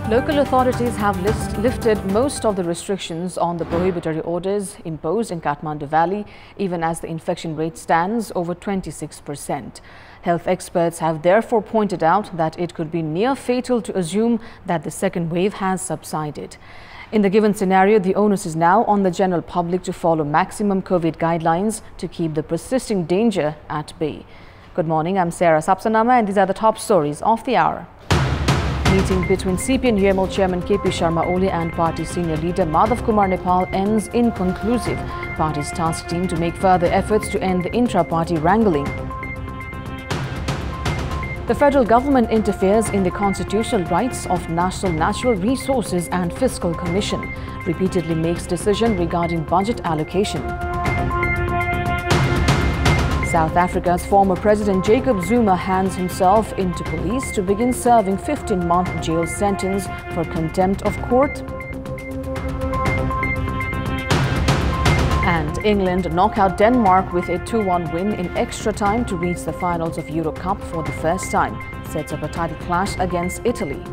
Local authorities have lifted most of the restrictions on the prohibitory orders imposed in Kathmandu Valley, even as the infection rate stands over 26%. Health experts have therefore pointed out that it could be near fatal to assume that the second wave has subsided. In the given scenario, the onus is now on the general public to follow maximum COVID guidelines to keep the persisting danger at bay. Good morning, I'm Sarah Sapsanama and these are the top stories of the hour. Meeting between CPN-UML Chairman KP Sharma Oli and party senior leader Madhav Kumar Nepal ends inconclusive. Party's task team to make further efforts to end the intra-party wrangling. The federal government interferes in the constitutional rights of National Natural Resources and Fiscal Commission. Repeatedly makes decision regarding budget allocation. South Africa's former President Jacob Zuma hands himself into police to begin serving 15-month jail sentence for contempt of court. And England knock out Denmark with a 2-1 win in extra time to reach the finals of Euro Cup for the first time. Sets up a title clash against Italy.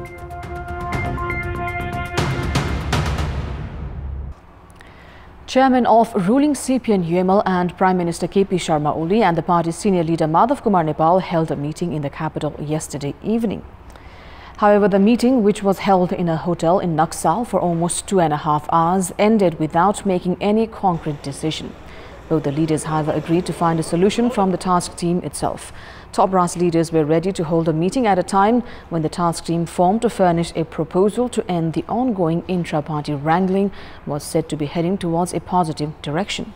Chairman of ruling CPN-UML and Prime Minister KP Sharma Oli and the party's senior leader Madhav Kumar Nepal held a meeting in the capital yesterday evening. However, the meeting, which was held in a hotel in Naxal for almost 2.5 hours, ended without making any concrete decision. Both the leaders, however, agreed to find a solution from the task team itself. Top brass leaders were ready to hold a meeting at a time when the task team formed to furnish a proposal to end the ongoing intra-party wrangling was said to be heading towards a positive direction.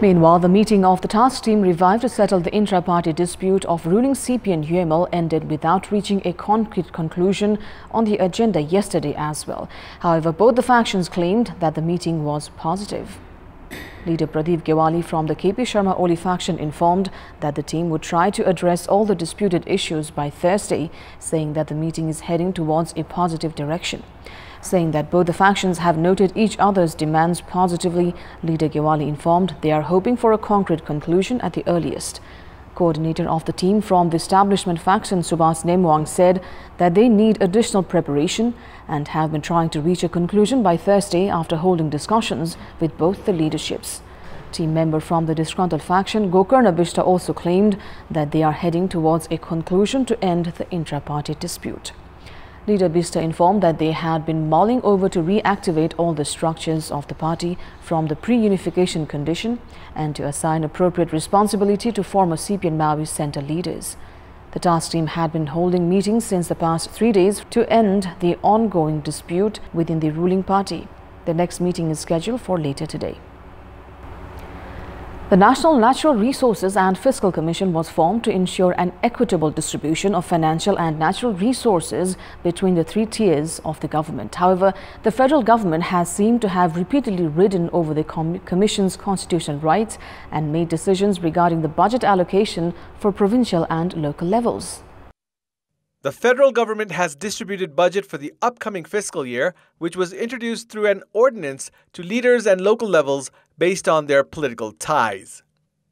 Meanwhile, the meeting of the task team revived to settle the intra-party dispute of ruling CPN-UML ended without reaching a concrete conclusion on the agenda yesterday as well. However, both the factions claimed that the meeting was positive. Leader Pradeep Gewali from the KP Sharma Oli faction informed that the team would try to address all the disputed issues by Thursday, saying that the meeting is heading towards a positive direction. Saying that both the factions have noted each other's demands positively, Leader Gewali informed they are hoping for a concrete conclusion at the earliest. Coordinator of the team from the establishment faction, Subhas Nemwang, said that they need additional preparation and have been trying to reach a conclusion by Thursday after holding discussions with both the leaderships. Team member from the disgruntled faction, Gokarna Bishta, also claimed that they are heading towards a conclusion to end the intra-party dispute. Leader Bishta informed that they had been mulling over to reactivate all the structures of the party from the pre-unification condition and to assign appropriate responsibility to former CPN Maoist center leaders. The task team had been holding meetings since the past 3 days to end the ongoing dispute within the ruling party. The next meeting is scheduled for later today. The National Natural Resources and Fiscal Commission was formed to ensure an equitable distribution of financial and natural resources between the 3 tiers of the government. However, the federal government has seemed to have repeatedly ridden over the Commission's constitutional rights and made decisions regarding the budget allocation for provincial and local levels. The federal government has distributed budget for the upcoming fiscal year, which was introduced through an ordinance to leaders and local levels based on their political ties.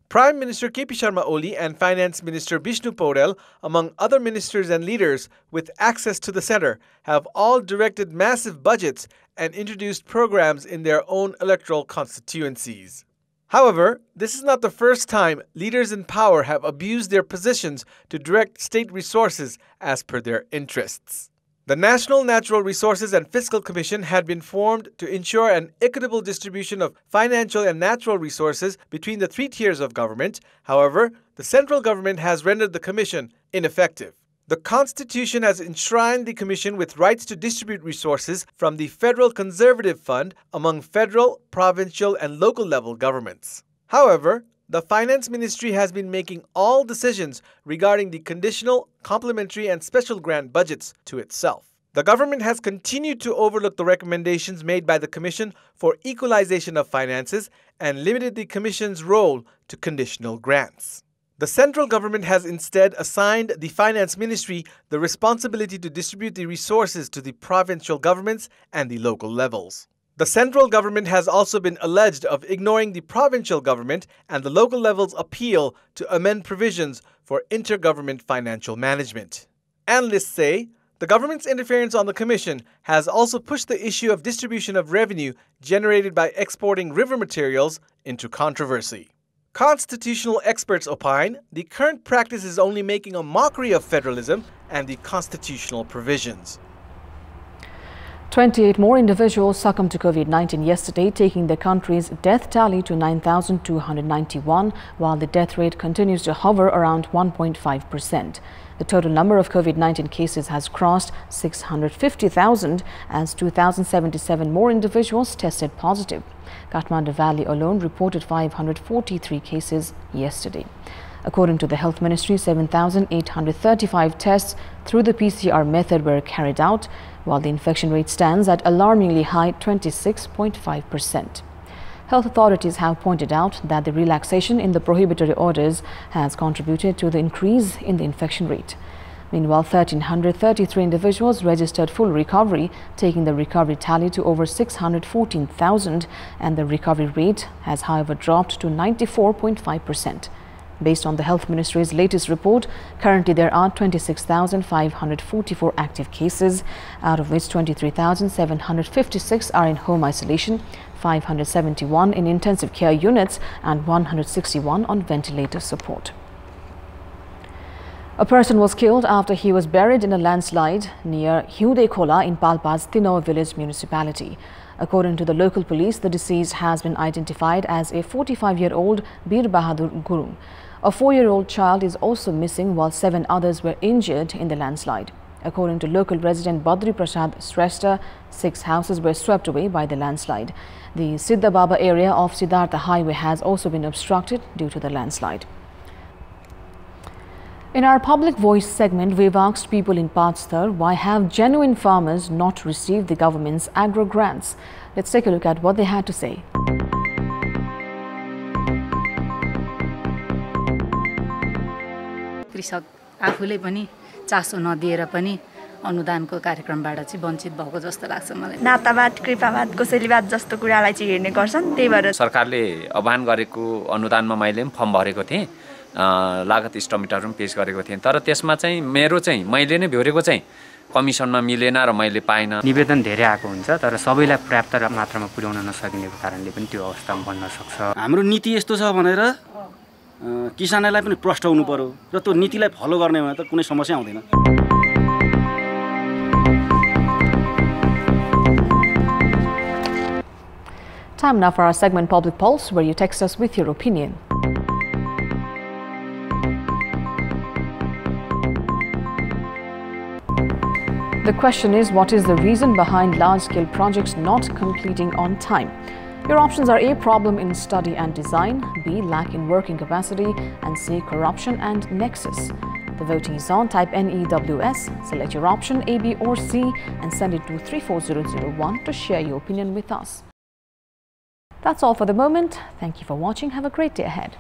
Prime Minister KP Sharma Oli and Finance Minister Bishnu Paurel, among other ministers and leaders with access to the center, have all directed massive budgets and introduced programs in their own electoral constituencies. However, this is not the first time leaders in power have abused their positions to direct state resources as per their interests. The National Natural Resources and Fiscal Commission had been formed to ensure an equitable distribution of financial and natural resources between the 3 tiers of government. However, the central government has rendered the commission ineffective. The Constitution has enshrined the Commission with rights to distribute resources from the Federal Conservative Fund among federal, provincial, and local level governments. However, the Finance Ministry has been making all decisions regarding the conditional, complementary, and special grant budgets to itself. The government has continued to overlook the recommendations made by the Commission for equalization of finances and limited the Commission's role to conditional grants. The central government has instead assigned the Finance Ministry the responsibility to distribute the resources to the provincial governments and the local levels. The central government has also been alleged of ignoring the provincial government and the local level's appeal to amend provisions for intergovernment financial management. Analysts say the government's interference on the commission has also pushed the issue of distribution of revenue generated by exporting river materials into controversy. Constitutional experts opine the current practice is only making a mockery of federalism and the constitutional provisions. 28 more individuals succumbed to COVID-19 yesterday, taking the country's death tally to 9,291, while the death rate continues to hover around 1.5%. The total number of COVID-19 cases has crossed 650,000 as 2,077 more individuals tested positive. Kathmandu Valley alone reported 543 cases yesterday. According to the Health Ministry, 7,835 tests through the PCR method were carried out, while the infection rate stands at alarmingly high 26.5%. Health authorities have pointed out that the relaxation in the prohibitory orders has contributed to the increase in the infection rate. Meanwhile, 1,333 individuals registered full recovery, taking the recovery tally to over 614,000, and the recovery rate has, however, dropped to 94.5%. Based on the Health Ministry's latest report, currently there are 26,544 active cases, out of which 23,756 are in home isolation, 571 in intensive care units, and 161 on ventilator support. A person was killed after he was buried in a landslide near Hiudekola in Palpa's Tino village municipality. According to the local police, the deceased has been identified as a 45-year-old Bir Bahadur Gurung. A 4-year-old child is also missing, while 7 others were injured in the landslide. According to local resident Badri Prasad Shrestha, 6 houses were swept away by the landslide. The Siddha Baba area of Siddhartha Highway has also been obstructed due to the landslide. In our Public Voice segment, we've asked people in Patsthar why have genuine farmers not received the government's agro grants. Let's take a look at what they had to say. कृषक आफूले पनि चासो नदिएर पनि अनुदानको कार्यक्रमबाट चाहिँ वञ्चित भएको जस्तो लाग्छ मलाई। नातावाद, कृपावाद, कोसेलीवाद जस्तो कुरालाई चाहिँ हेर्ने गर्छन्। त्यही भएर सरकारले आह्वान गरेको अनुदानमा मैले पनि फर्म भरेको थिएँ, लागत इस्टिमेटहरु पनि पेश गरेको थिएँ, तर त्यसमा चाहिँ मैले नै भ्योरेको चाहिँ कमिसनमा मिलेन र मैले पाइन। निवेदन धेरै आएको हुन्छ तर सबैलाई पर्याप्त मात्रामा पुर्याउन नसकिनेको कारणले पनि त्यो अवस्था बन्न सक्छ। हाम्रो नीति यस्तो छ भनेर किसानलाई पनि प्रश्न हुनु पर्यो र त्यो नीतिलाई फलो गर्ने भने त कुनै समस्या आउँदैन। Time now for our segment Public Pulse, where you text us with your opinion. The question is, what is the reason behind large-scale projects not completing on time? Your options are A, problem in study and design, B, lack in working capacity, and C, corruption and nexus. The voting is on. Type NEWS, select your option A, B or C and send it to 34001 to share your opinion with us. That's all for the moment. Thank you for watching. Have a great day ahead.